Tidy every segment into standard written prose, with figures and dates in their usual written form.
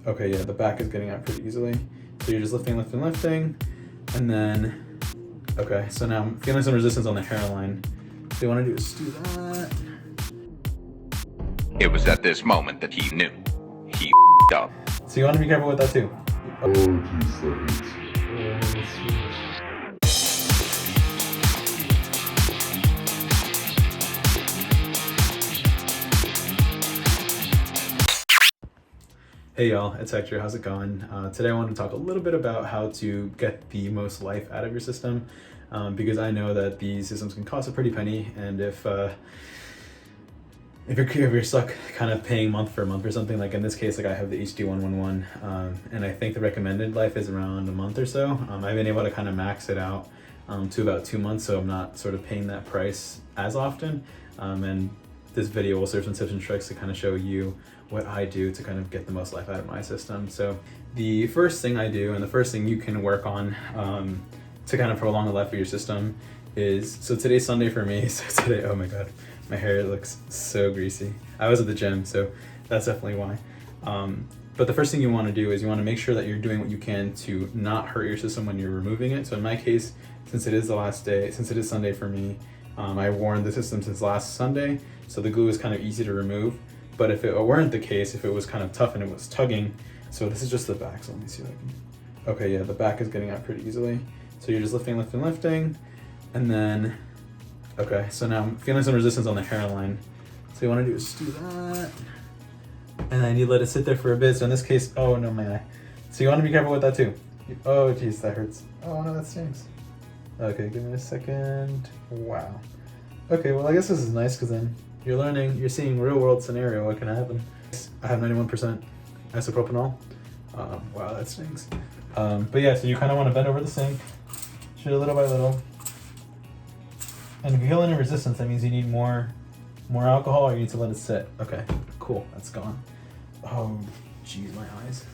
Okay, yeah, the back is getting out pretty easily. So you're just lifting, and then, okay, so now I'm feeling some resistance on the hairline. So you wanna do is do that. It was at this moment that he knew. He up. So you wanna be careful with that too. Oh, geez, that hurts. Hey y'all, it's Hector, how's it going? Today I want to talk a little bit about how to get the most life out of your system, because I know that these systems can cost a pretty penny, and if you're stuck kind of paying month for month or something, like in this case, like I have the HD111, and I think the recommended life is around a month or so. I've been able to kind of max it out to about 2 months, so I'm not sort of paying that price as often, and this video will serve some tips and tricks to kind of show you what I do to kind of get the most life out of my system. So the first thing I do, and the first thing you can work on to kind of prolong the life of your system is, so today's Sunday for me, so today, oh my God, my hair looks so greasy. I was at the gym, so that's definitely why. But the first thing you want to do is you want to make sure that you're doing what you can to not hurt your system when you're removing it. So in my case, since it is the last day, since it is Sunday for me, I worn the system since last Sunday, so the glue is kind of easy to remove. But if it weren't the case, if it was kind of tough and it was tugging, so this is just the back, so let me see if I can, okay, yeah, the back is getting out pretty easily. So you're just lifting, and then, okay, so now I'm feeling some resistance on the hairline. So you wanna do is do that, and then you let it sit there for a bit. So in this case, oh no, my eye. So you wanna be careful with that too. Oh geez, that hurts. Oh no, that stings. Okay, give me a second. Wow. Okay, well I guess this is nice because then you're learning, you're seeing real world scenario, what can happen. I have 91% isopropanol. Wow, that stings. But yeah, so you kind of want to bend over the sink, shoot it little by little. And if you feel any resistance, that means you need more alcohol, or you need to let it sit. Okay, cool, that's gone. Oh, geez, my eyes.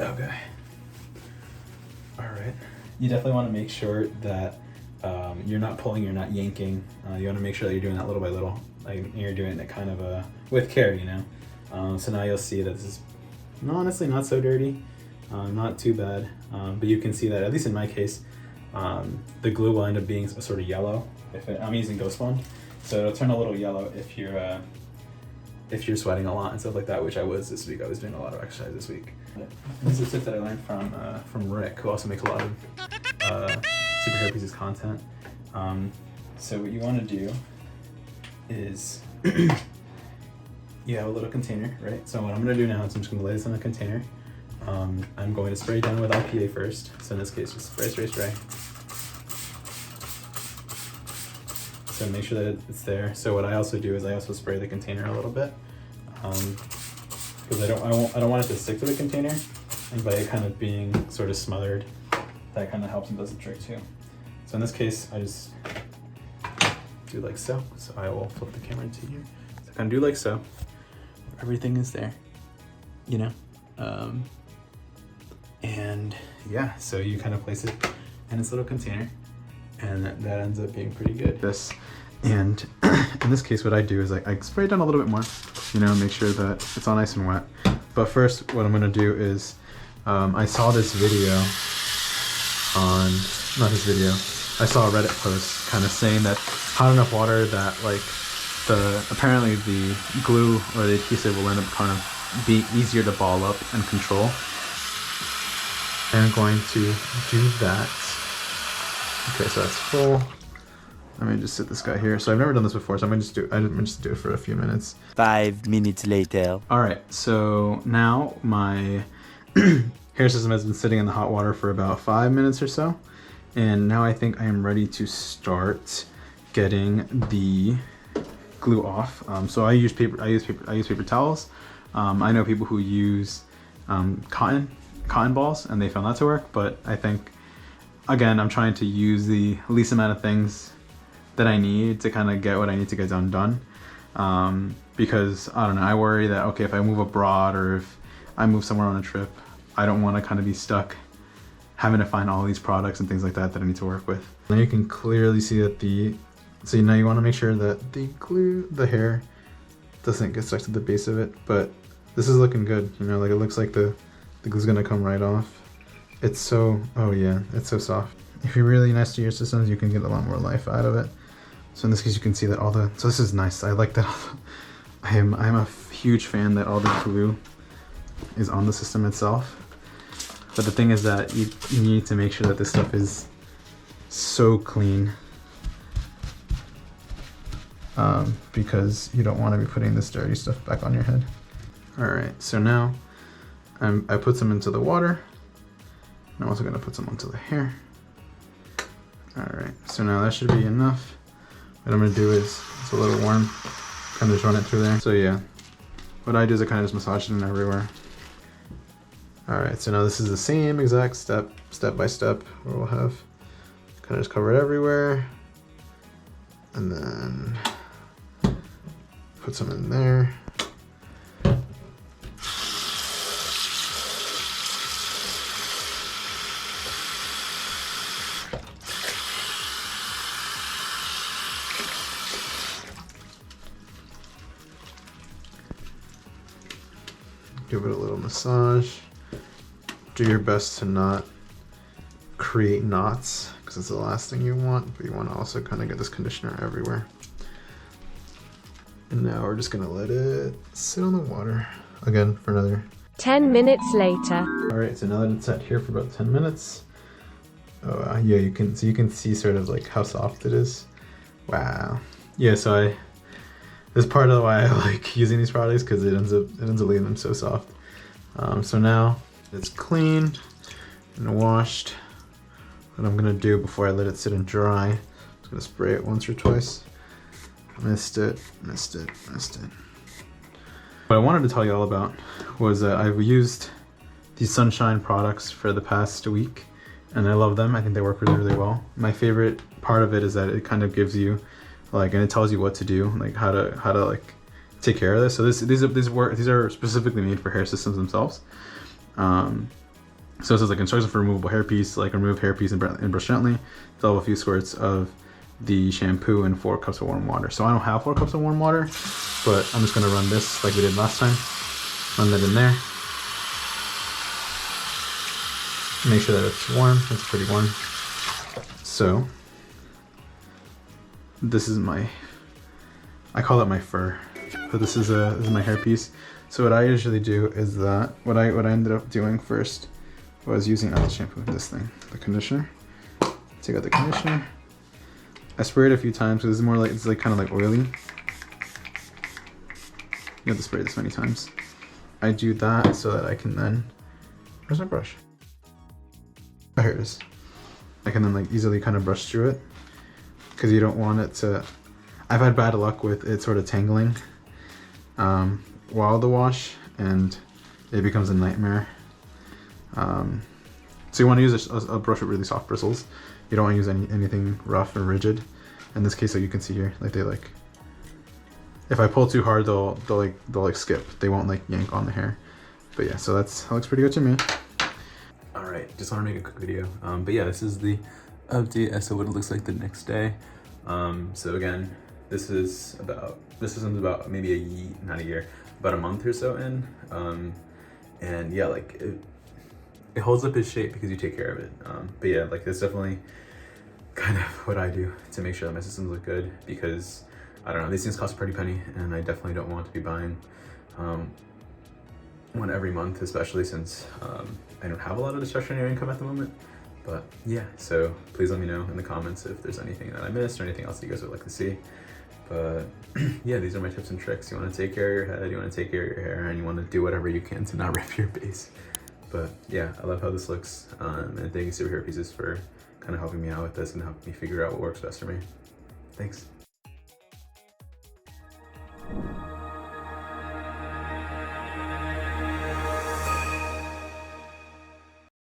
Okay. All right. You definitely want to make sure that you're not pulling, you're not yanking. You want to make sure that you're doing that little by little. Like you're doing it kind of with care, you know. So now you'll see that this is honestly not so dirty, not too bad. But you can see that, at least in my case, the glue will end up being sort of yellow. I'm using Ghost Bond, so it'll turn a little yellow if you're sweating a lot and stuff like that, which I was this week. I was doing a lot of exercise this week. And this is a tip that I learned from Rick, who also makes a lot of Super Hairpieces content. So what you want to do is you have a little container, right? So what I'm going to do now is I'm just going to lay this in a container. I'm going to spray down with IPA first. So in this case, just spray. So make sure that it's there. So what I also do is I also spray the container a little bit, because I don't want it to stick to the container, and by it kind of being sort of smothered, that kind of helps and does the trick too. So in this case, I just do like so. So I will flip the camera into here. So I kind of do like so. Everything is there, you know? And yeah, so you kind of place it in this little container, and that ends up being pretty good. And in this case, what I do is I spray it down a little bit more, you know, make sure that it's all nice and wet. But first, what I'm gonna do is, I saw this video I saw a Reddit post kind of saying that hot enough water that like apparently the glue or the adhesive will end up kind of be easier to ball up and control. I'm going to do that. Okay, so that's full. Let me just sit this guy here. So I've never done this before, so I'm gonna just do it for a few minutes. 5 minutes later. All right, so now my hair system has been sitting in the hot water for about 5 minutes or so. And now I think I am ready to start getting the glue off. So I use paper towels. I know people who use cotton balls, and they found that to work. But I think, again, I'm trying to use the least amount of things that I need to kind of get what I need to get done. Because I don't know, I worry that, okay, if I move abroad or if I move somewhere on a trip, I don't want to kind of be stuck having to find all these products and things like that I need to work with. Then you can clearly see that so now you want to make sure that the hair doesn't get stuck to the base of it, but This is looking good, you know, like it looks like the glue's gonna come right off. It's so, oh yeah, it's so soft. If you're really nice to your systems, you can get a lot more life out of it. So in this case, you can see that so this is nice. I like that. I'm a huge fan that all the glue is on the system itself. But the thing is that you need to make sure that this stuff is so clean. Because you don't want to be putting this dirty stuff back on your head. All right, so now I put some into the water. I'm also gonna put some onto the hair. All right, so now that should be enough. What I'm gonna do is, it's a little warm, kind of just run it through there. So yeah, what I do is I kind of just massage it in everywhere. All right, so now this is the same exact step by step, where we'll have kind of just cover it everywhere. And then put some in there. Give it a little massage. Do your best to not create knots, because it's the last thing you want, but you want to also kind of get this conditioner everywhere. And now we're just gonna let it sit on the water again for another 10 minutes later. All right, so now that it's sat here for about 10 minutes. Oh yeah, you can see sort of like how soft it is. Wow. Yeah, so this is part of why I like using these products, because it ends up leaving them so soft. So now it's cleaned and washed. What I'm gonna do before I let it sit and dry, I'm just gonna spray it once or twice. Missed it. What I wanted to tell you all about was that I've used these Sunshine products for the past week, and I love them. I think they work really, really well. My favorite part of it is that it kind of gives you, like, and it tells you what to do, like how to like take care of this. So these are specifically made for Hairsystems themselves. So it says like instructions for removable hairpiece, like remove hairpiece and brush gently. Fill a few squirts of the shampoo and 4 cups of warm water. So I don't have 4 cups of warm water, but I'm just gonna run this like we did last time. Run that in there. Make sure that it's warm. It's pretty warm. So this is I call it my fur, but this is my hairpiece. So what I usually do is that what I ended up doing first was using the shampoo, this thing, the conditioner. Take out the conditioner. I spray it a few times because it's more like, it's like kind of like oily. You have to spray this many times. I do that so that I can then, where's my brush? Oh, here it is. I can then like easily kind of brush through it, because you don't want it to, I've had bad luck with it sort of tangling while the wash, and it becomes a nightmare. So you want to use a brush with really soft bristles. You don't want to use anything rough or rigid. In this case, like you can see here, like if I pull too hard, they'll skip. They won't like yank on the hair. But yeah, so that looks pretty good to me. All right, just want to make a quick video. But yeah, this is the update as to what it looks like the next day. So again, this is about maybe about a month or so in. And yeah, like it holds up its shape because you take care of it. But yeah, like it's definitely kind of what I do to make sure that my systems look good, because I don't know, these things cost a pretty penny, and I definitely don't want to be buying one every month, especially since I don't have a lot of discretionary income at the moment. But yeah, so please let me know in the comments if there's anything that I missed or anything else you guys would like to see. But yeah, these are my tips and tricks. You want to take care of your head, you want to take care of your hair, and you want to do whatever you can to not rip your base. But yeah, I love how this looks, and thank you to Hairpieces for kind of helping me out with this and helping me figure out what works best for me. Thanks.